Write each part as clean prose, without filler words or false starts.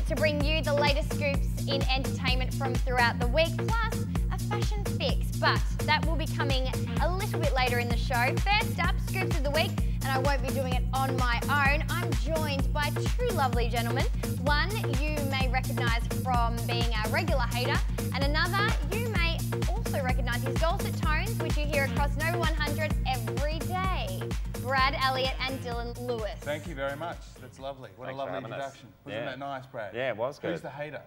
to bring you the latest scoops in entertainment from throughout the week, plus a fashion fix. But that will be coming a little bit later in the show. First up, scoops of the week, and I won't be doing it on my own. I'm joined by two lovely gentlemen. One you may recognise from being our regular hater, and another you may also recognise his dulcet tones, which you hear across Nova 100 every day. Brad, Elliot and Dylan Lewis. Thank you very much. That's lovely. What Thanks a lovely introduction. Wasn't that nice, Brad? Yeah, it was good. Who's the hater?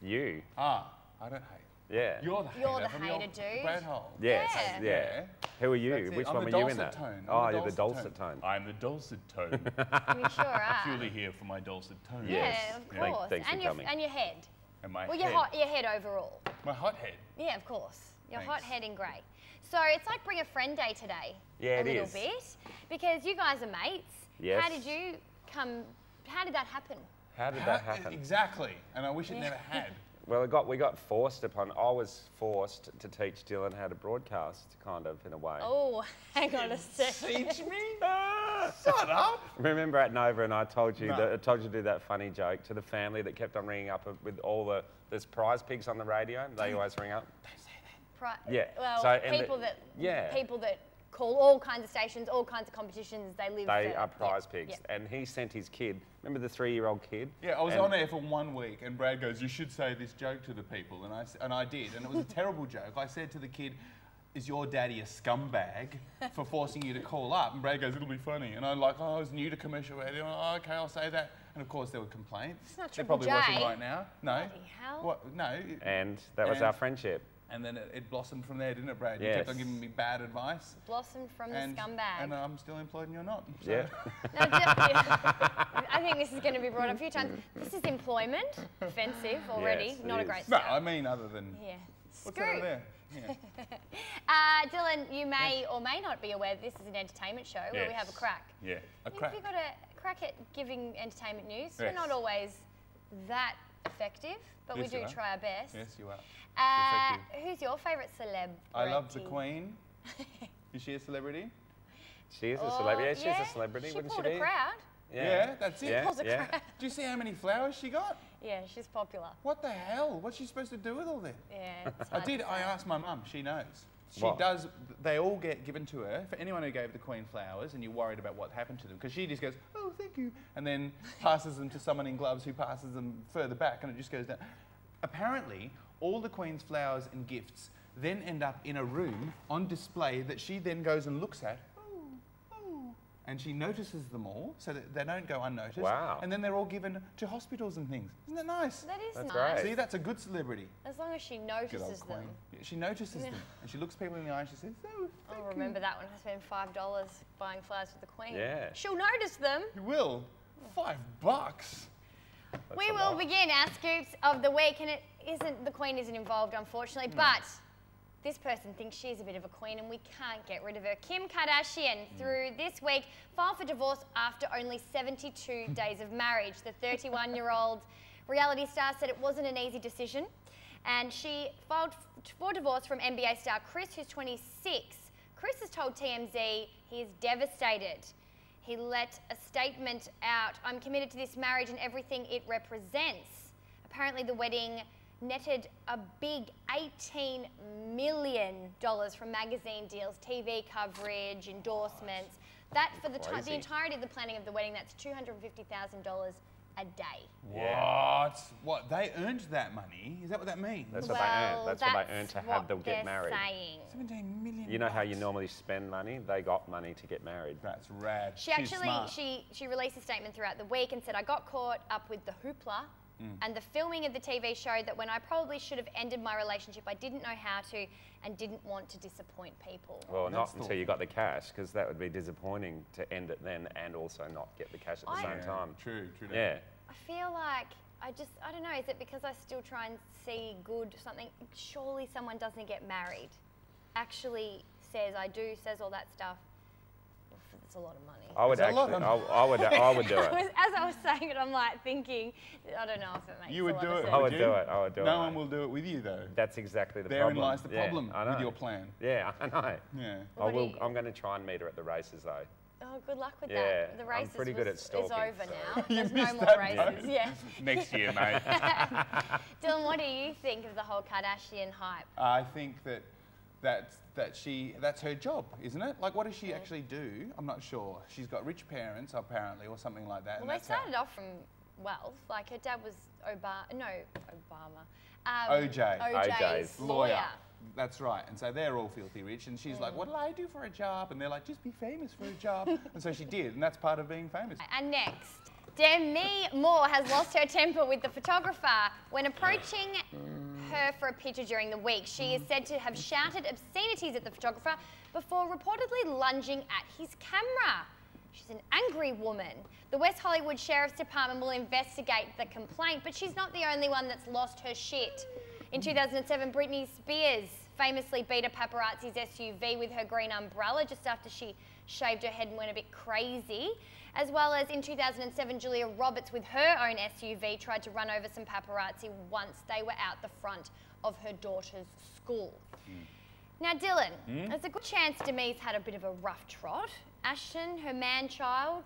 You. Ah, I don't hate. Yeah. You're the hater. You're the from hater, your dude. Brad hole. Yes. Yeah. Yeah. Who are you? Which I'm one the were you in dulcet that? tone. Oh, you're the dulcet tone. I'm the dulcet tone. You sure are. Purely here for my dulcet tone. Yes. Yeah, of course. Thanks for coming. And your head. And my Well, head. your head overall. My hot head. Yeah, of course. Your hot Thanks. head in grey. So it's like Bring a Friend Day today. Yeah, it a little is. bit. Because you guys are mates. Yes. How did that happen? How did that happen? Exactly. And I wish it never had. Well, we got forced upon. I was forced to teach Dylan how to broadcast, kind of in a way. Oh, hang on a sec. Teach me? Shut up. Remember at Nova, and I told you No. I told you to do that funny joke to the family that kept on ringing up with all there's prize pigs on the radio. They always ring up. Don't say that. Yeah. Well, So, and people that call all kinds of stations, all kinds of competitions. They are prize pigs. Yeah. And he sent his kid. Remember the 3-year-old kid? Yeah, I was on air for 1 week, and Brad goes, "You should say this joke to the people," and I did, and it was a terrible joke. I said to the kid, "Is your daddy a scumbag for forcing you to call up?" And Brad goes, "It'll be funny." And I'm like, "Oh, I was new to commercial radio." Oh, okay, I'll say that. And of course, there were complaints. It's not They're Triple probably J. watching right now. No. Bloody hell. What? No. And that was And- our friendship. And then it blossomed from there, didn't it, Brad? You Yes. kept on giving me bad advice. Blossomed from the And scumbag. I'm still employed and you're not. So. Yeah. No, I think this is going to be brought up a few times. This is employment. Offensive already. Yes, it Not a is. great No, start. I mean other than... Yeah. What's that over there? Yeah. Dylan, you may or may not be aware that this is an entertainment show where we have a Yes. crack. Yeah. A crack. Have you got a crack at giving entertainment news? We're Yes. not always that effective, but Yes, we you do are. try our best. Yes, you are. Who's your favourite celeb? I love the Queen. Is she a celebrity? She is a celebrity. Yeah, she's yeah, a celebrity, she wouldn't she pulled be? a crowd. Yeah, that's it. Yeah, Pulls a yeah. crowd. Do you see how many flowers she got? Yeah, she's popular. What the hell? What's she supposed to do with all that? Yeah, it's I hard did. to I say. asked my mum. She knows. She What? does. They all get given to her. For anyone who gave the Queen flowers and you're worried about what happened to them, because she just goes, "Oh, thank you," and then passes them to someone in gloves who passes them further back, and it just goes down. Apparently, all the Queen's flowers and gifts then end up in a room on display that she then goes and looks at. And she notices them all so that they don't go unnoticed. Wow. And then they're all given to hospitals and things. Isn't that nice? That is That's nice. great. See, that's a good celebrity. As long as she Good notices old them. Queen. Yeah, she notices them. And she looks people in the eye and she says, "Oh, thank I'll remember that when I spend $5 buying flowers for the Queen. Yeah. She'll notice them. you." You will. $5. We a will lot. begin our scoops of the week, and the Queen isn't involved, unfortunately, but this person thinks she's a bit of a queen and we can't get rid of her. Kim Kardashian, through this week, filed for divorce after only 72 days of marriage. The 31-year-old reality star said it wasn't an easy decision, and she filed for divorce from NBA star Chris, who's 26. Chris has told TMZ he is devastated. He let a statement out, "I'm committed to this marriage and everything it represents." Apparently the wedding netted a big $18 million from magazine deals, TV coverage, endorsements. That for the Crazy. entirety of the planning of the wedding, that's $250,000 a day. Yeah. What? They earned that money? Is that what that means? That's what they earn. That's what they earn to have them get married. Saying. $17 million. You know how you normally spend money? They got money to get married. That's rad. She She's actually, smart. she released a statement throughout the week and said, "I got caught up with the hoopla and the filming of the TV show that when I probably should have ended my relationship, I didn't know how to and didn't want to disappoint people." Well, not That's until you got the cash, because that would be disappointing to end it then and also not get the cash at the same time. True. Yeah. I feel like I don't know, is it because I still try and see good something? Surely someone doesn't get married, actually says I do, says all that stuff. It's a lot of money. I would It's a lot actually, of- I would do it. As I was saying it, I'm like thinking, I don't know if it makes You a would lot do of it. sense. I would you? do it. I would do it. No mate. one will do it with you, though. That's exactly the Therein problem. lies the Yeah, problem I with know. your plan. Yeah, I know. Yeah. What do you- I'm going to try and meet her at the races though. Oh, good luck with Yeah, that. The I'm races pretty good at is stalking, over so- now. There's no missed more that races. boat. Yeah. Next year, mate. Dylan, what do you think of the whole Kardashian hype? I think that's her job, isn't it? Like, what does she actually do? I'm not sure. She's got rich parents, apparently, or something like that. Well, they started off from wealth. Like, her dad was Obama. OJ's lawyer. That's right. And so they're all filthy rich. And she's like, what'll I do for a job? And they're like, just be famous for a job. And so she did. And that's part of being famous. And next, Demi Moore has lost her temper with the photographer when approaching her for a picture during the week. She is said to have shouted obscenities at the photographer before reportedly lunging at his camera. She's an angry woman. The West Hollywood Sheriff's Department will investigate the complaint, but she's not the only one that's lost her shit. In 2007, Britney Spears famously beat a paparazzi's SUV with her green umbrella just after she shaved her head and went a bit crazy. As well as in 2007, Julia Roberts with her own SUV tried to run over some paparazzi once they were out the front of her daughter's school. Now, Dylan, there's a good chance Demi's had a bit of a rough trot. Ashton, her man-child,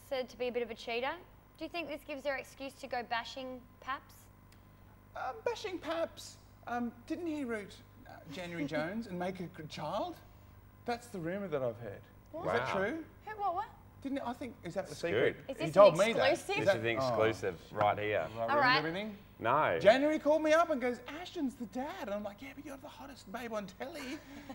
said to be a bit of a cheater. Do you think this gives her excuse to go bashing Paps? Bashing Paps. Didn't he root January Jones and make a child? That's the rumour that I've heard. What? Is that true? What? Didn't I think, is that the Scoop. secret? Is He this told an me that. exclusive? This is the exclusive right here. Have I All ruined right. everything? No. January called me up and goes, Ashton's the dad. And I'm like, yeah, but you're the hottest babe on telly.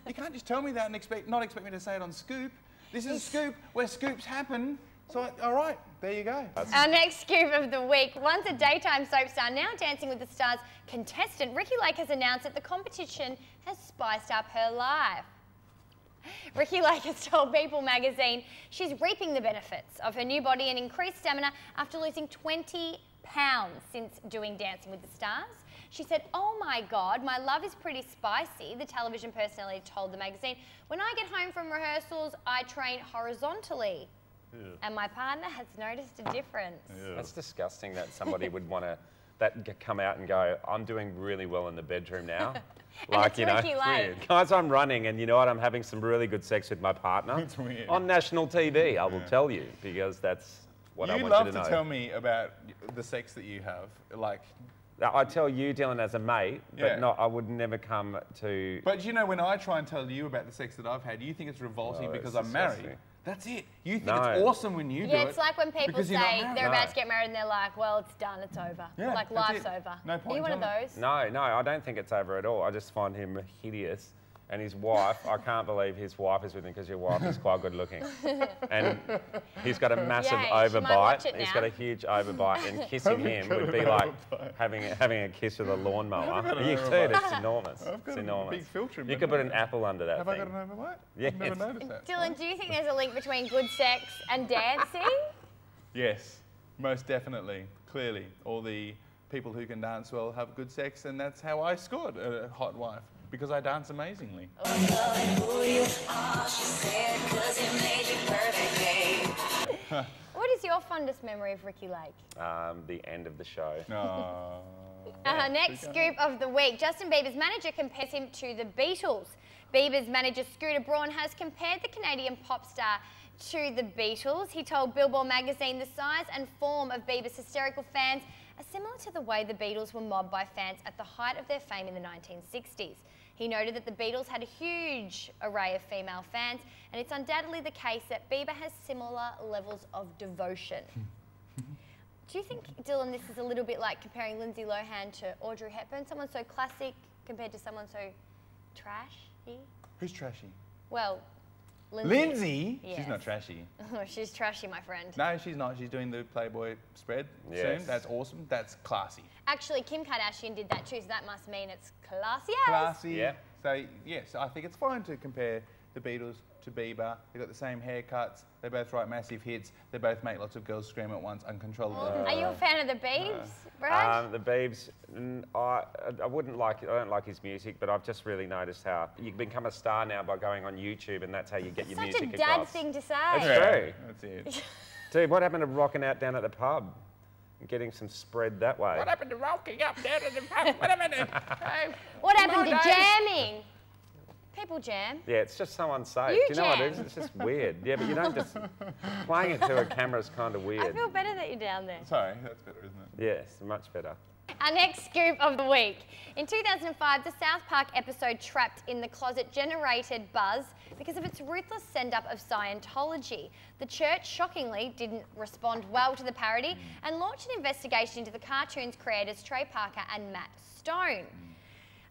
You can't just tell me that and not expect me to say it on Scoop. This is a Scoop where scoops happen. So, all right, there you go. Our next scoop of the week. Once a daytime soap star, now Dancing with the Stars contestant, Ricki Lake has announced that the competition has spiced up her life. Ricki Lake has told People magazine she's reaping the benefits of her new body and increased stamina after losing 20 pounds since doing Dancing with the Stars. She said, "Oh my God, my love is pretty spicy," the television personality told the magazine. "When I get home from rehearsals, I train horizontally. And my partner has noticed a difference." That's disgusting that somebody would want to come out and go, I'm doing really well in the bedroom now. Like, you know, Ricki Lake. Guys, I'm running and you know what, I'm having some really good sex with my partner. It's weird. On national TV, I will tell you, because that's what I want you to know. You love to tell me about the sex that you have, like... I tell you, Dylan, as a mate, Yeah. but I would never come to... But you know, when I try and tell you about the sex that I've had, you think it's revolting No, because it's I'm married. disgusting. That's it. You think No. it's awesome when you do it. Yeah, it's like when people because you're not say married. they're about No. to get married and they're like, well, it's done, it's over. Yeah, like, that's life's it. over. No point Are you one of telling those? No, I don't think it's over at all. I just find him hideous. And his wife, I can't believe his wife is with him because your wife is quite good looking. And he's got a massive Yay, she might watch overbite. it He's now. got a huge overbite, and kissing him would be like having a kiss with a lawnmower. got an You too, overbite. it's enormous. I've got it's a enormous. big filter in You my could put an nose. apple under that Have thing. I got an overbite? Yes. I've never noticed that. Dylan, do you think there's a link between good sex and dancing? Yes, most definitely. Clearly, all the people who can dance well have good sex, and that's how I scored a hot wife, because I dance amazingly. What is your fondest memory of Ricki Lake? The end of the show. Oh. Next scoop of the week. Justin Bieber's manager compares him to the Beatles. Bieber's manager Scooter Braun has compared the Canadian pop star to the Beatles. He told Billboard magazine the size and form of Bieber's hysterical fans are similar to the way the Beatles were mobbed by fans at the height of their fame in the 1960s. He noted that the Beatles had a huge array of female fans, and it's undoubtedly the case that Bieber has similar levels of devotion. Do you think, Dylan, this is a little bit like comparing Lindsay Lohan to Audrey Hepburn? Someone so classic compared to someone so trashy? Who's trashy? Well, Lindsay. Lindsay? Yes. She's not trashy. Oh, she's trashy, my friend. No, she's not. She's doing the Playboy spread Yes. soon. That's awesome. That's classy. Actually, Kim Kardashian did that too, so that must mean it's classy. Classy. Yeah. So, yes, I think it's fine to compare the Beatles to Bieber. They've got the same haircuts. They both write massive hits. They both make lots of girls scream at once uncontrollably. Are you a fan of the Biebs, Brad? The Biebs, I wouldn't like. I don't like his music, but I've just really noticed how you become a star now by going on YouTube, and that's how you get your Such music a dad across. thing to say. It's Yeah, true. that's it. Dude, what happened to rocking out down at the pub and getting some spread that way? What happened to rocking up down at the pub? What happened to... Hey, What happened to come on, Dave. jamming? People jam. Yeah, it's just someone's safe. You Do you know what it is? jam. It's just weird. Yeah, but you don't just... Playing it to a camera is kind of weird. I feel better that you're down there. Sorry, that's better, isn't it? Yes, much better. Our next scoop of the week. In 2005, the South Park episode Trapped in the Closet generated buzz because of its ruthless send-up of Scientology. The church, shockingly, didn't respond well to the parody and launched an investigation into the cartoon's creators Trey Parker and Matt Stone.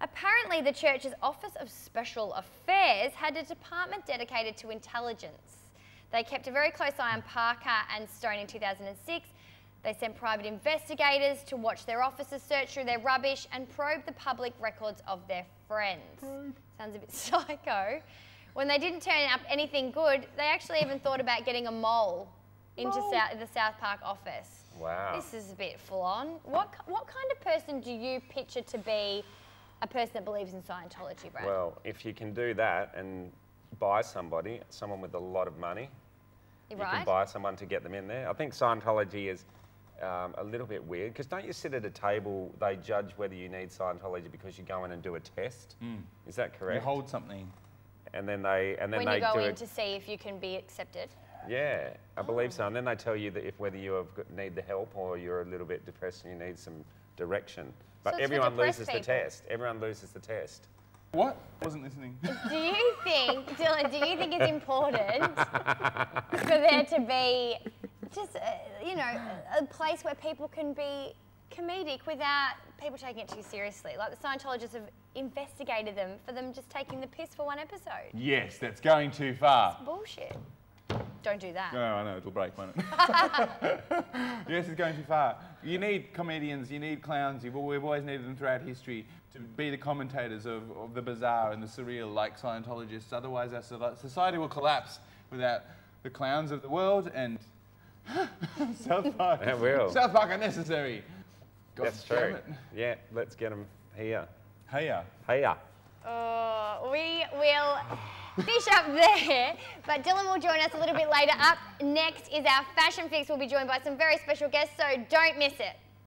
Apparently, the church's Office of Special Affairs had a department dedicated to intelligence. They kept a very close eye on Parker and Stone in 2006. They sent private investigators to watch their offices search through their rubbish and probe the public records of their friends. Sounds a bit psycho. When they didn't turn up anything good, they actually even thought about getting a mole into the South Park office. Wow. This is a bit full on. What kind of person do you picture to be a person that believes in Scientology, Brad? Well, if you can do that and buy someone with a lot of money, you can buy someone to get them in there. I think Scientology is a little bit weird because don't you sit at a table, they judge whether you need Scientology because you go in and do a test? Is that correct? You hold something. And then they when you go in to see if you can be accepted. Yeah, I believe so. And then they tell you that whether you need the help or you're a little bit depressed and you need some direction. But So it's for everyone depressed loses the people. test. Everyone loses the test. What? I wasn't listening. Do you think, Dylan, do you think it's important for there to be just, you know, a place where people can be comedic without people taking it too seriously? Like the Scientologists have investigated them for them just taking the piss for one episode. Yes, that's going too far. Bullshit. Don't do that. No, I know, it'll break, won't it? Yes, it's going too far. You need comedians, you need clowns, we've always needed them throughout history to be the commentators of the bizarre and the surreal like Scientologists. Otherwise our society will collapse without the clowns of the world and South Park. It will. South Park are necessary. God That's damn true. it. Yeah, let's get them here. Hey-ya. Here. We will fish up there, but Dylan will join us a little bit later. Up next is our Fashion Fix. We'll be joined by some very special guests, so don't miss it.